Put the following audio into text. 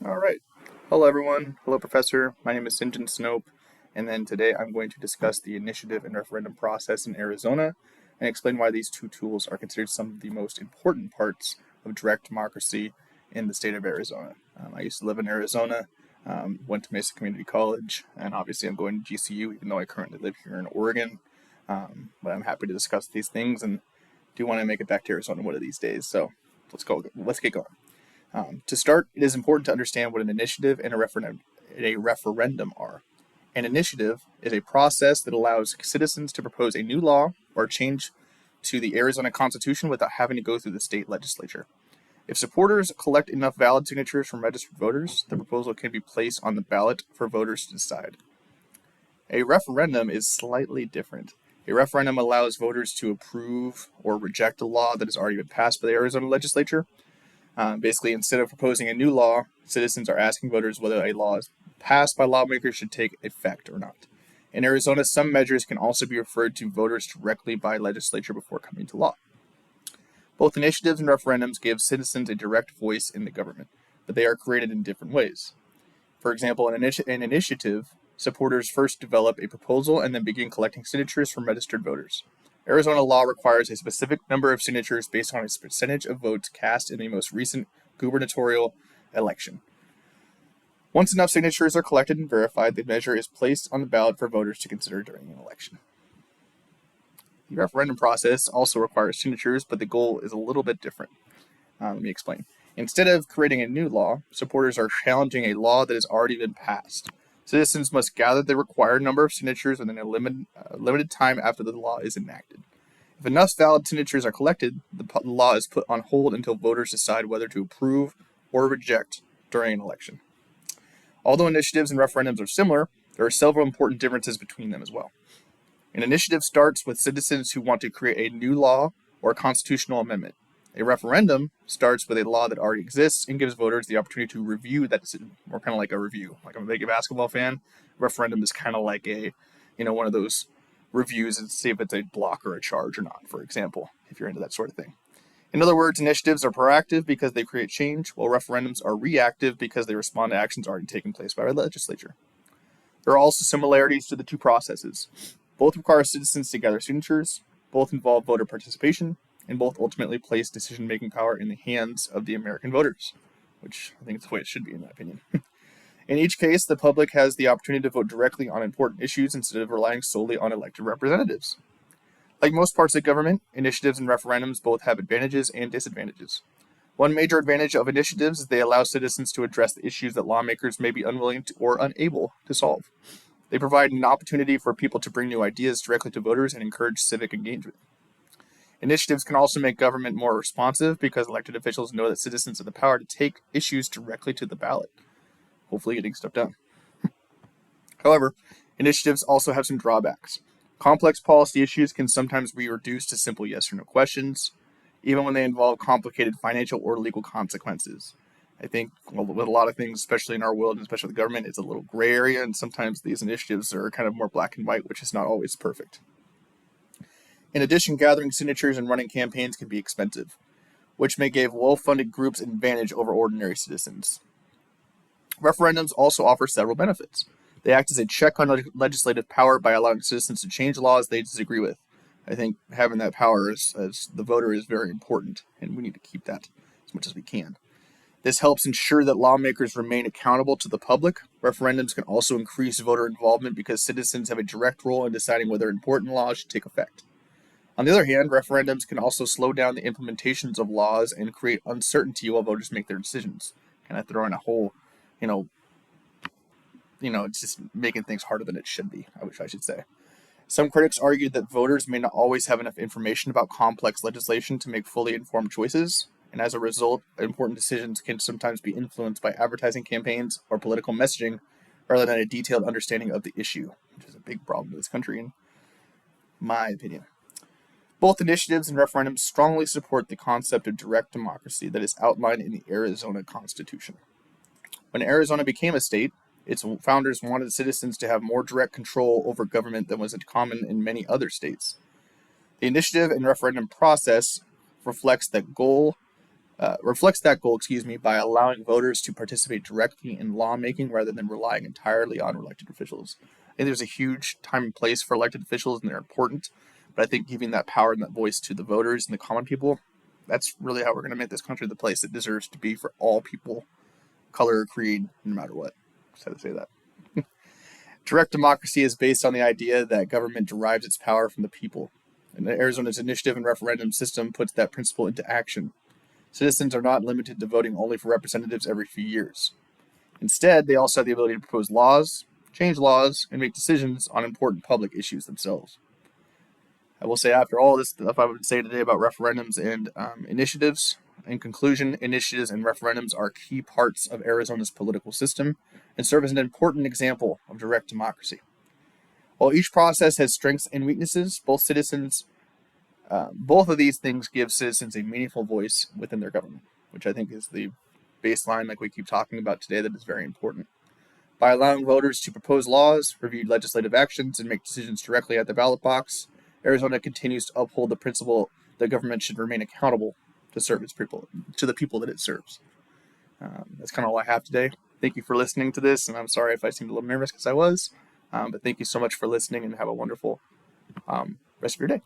All right. Hello, everyone. Hello, Professor. My name is SinjinSnope, and then today I'm going to discuss the initiative and referendum process in Arizona and explain why these two tools are considered some of the most important parts of direct democracy in the state of Arizona. I used to live in Arizona, went to Mesa Community College, and obviously I'm going to GCU, even though I currently live here in Oregon. But I'm happy to discuss these things and do want to make it back to Arizona one of these days. So let's get going. To start, it is important to understand what an initiative and a referendum are. An initiative is a process that allows citizens to propose a new law or change to the Arizona Constitution without having to go through the state legislature. If supporters collect enough valid signatures from registered voters, the proposal can be placed on the ballot for voters to decide. A referendum is slightly different. A referendum allows voters to approve or reject a law that has already been passed by the Arizona legislature. Basically, instead of proposing a new law, citizens are asking voters whether a law passed by lawmakers should take effect or not. In Arizona, some measures can also be referred to voters directly by legislature before coming to law. Both initiatives and referendums give citizens a direct voice in the government, but they are created in different ways. For example, an initiative, supporters first develop a proposal and then begin collecting signatures from registered voters. Arizona law requires a specific number of signatures based on a percentage of votes cast in the most recent gubernatorial election. Once enough signatures are collected and verified, the measure is placed on the ballot for voters to consider during an election. The referendum process also requires signatures, but the goal is a little bit different. Let me explain. Instead of creating a new law, supporters are challenging a law that has already been passed. Citizens must gather the required number of signatures within a limited time after the law is enacted. If enough valid signatures are collected, the law is put on hold until voters decide whether to approve or reject during an election. Although initiatives and referendums are similar, there are several important differences between them as well. An initiative starts with citizens who want to create a new law or a constitutional amendment. A referendum starts with a law that already exists and gives voters the opportunity to review that decision, or kind of like a review. Like I'm a big basketball fan, referendum is kind of like one of those reviews and see if it's a block or a charge or not, for example, if you're into that sort of thing. In other words, initiatives are proactive because they create change, while referendums are reactive because they respond to actions already taking place by the legislature. There are also similarities to the two processes. Both require citizens to gather signatures, both involve voter participation, and both ultimately place decision-making power in the hands of the American voters, which I think is the way it should be, in my opinion. In each case, the public has the opportunity to vote directly on important issues instead of relying solely on elected representatives. Like most parts of government, initiatives and referendums both have advantages and disadvantages. One major advantage of initiatives is they allow citizens to address the issues that lawmakers may be unwilling to or unable to solve. They provide an opportunity for people to bring new ideas directly to voters and encourage civic engagement. Initiatives can also make government more responsive because elected officials know that citizens have the power to take issues directly to the ballot, hopefully getting stuff done. However, initiatives also have some drawbacks. Complex policy issues can sometimes be reduced to simple yes or no questions, even when they involve complicated financial or legal consequences. I think with a lot of things, especially in our world, and especially the government, it's a little gray area, and sometimes these initiatives are kind of more black and white, which is not always perfect. In addition, gathering signatures and running campaigns can be expensive, which may give well-funded groups an advantage over ordinary citizens. Referendums also offer several benefits. They act as a check on legislative power by allowing citizens to change laws they disagree with. I think having that power as the voter is very important, and we need to keep that as much as we can. This helps ensure that lawmakers remain accountable to the public. Referendums can also increase voter involvement because citizens have a direct role in deciding whether important laws should take effect. On the other hand, referendums can also slow down the implementations of laws and create uncertainty while voters make their decisions. Kind of throwing a whole, it's just making things harder than it should be, I should say. Some critics argue that voters may not always have enough information about complex legislation to make fully informed choices, and as a result, important decisions can sometimes be influenced by advertising campaigns or political messaging rather than a detailed understanding of the issue, which is a big problem in this country, in my opinion. Both initiatives and referendums strongly support the concept of direct democracy that is outlined in the Arizona Constitution. When Arizona became a state, its founders wanted citizens to have more direct control over government than was common in many other states. The initiative and referendum process reflects that goal reflects that goal, by allowing voters to participate directly in lawmaking rather than relying entirely on elected officials. I think there's a huge time and place for elected officials, and they're important. But I think giving that power and that voice to the voters and the common people, that's really how we're going to make this country the place it deserves to be for all people, color or creed, no matter what. Just had to say that. Direct democracy is based on the idea that government derives its power from the people. And Arizona's initiative and referendum system puts that principle into action. Citizens are not limited to voting only for representatives every few years. Instead, they also have the ability to propose laws, change laws, and make decisions on important public issues themselves. I will say, after all this stuff I would say today about referendums and initiatives, in conclusion, initiatives and referendums are key parts of Arizona's political system and serve as an important example of direct democracy. While each process has strengths and weaknesses, both of these things give citizens a meaningful voice within their government, which I think is the baseline, like we keep talking about today, that is very important. By allowing voters to propose laws, review legislative actions, and make decisions directly at the ballot box, Arizona continues to uphold the principle that government should remain accountable to serve its people, to the people that it serves. That's kind of all I have today. Thank you for listening to this, and I'm sorry if I seemed a little nervous because I was. But thank you so much for listening, and have a wonderful rest of your day.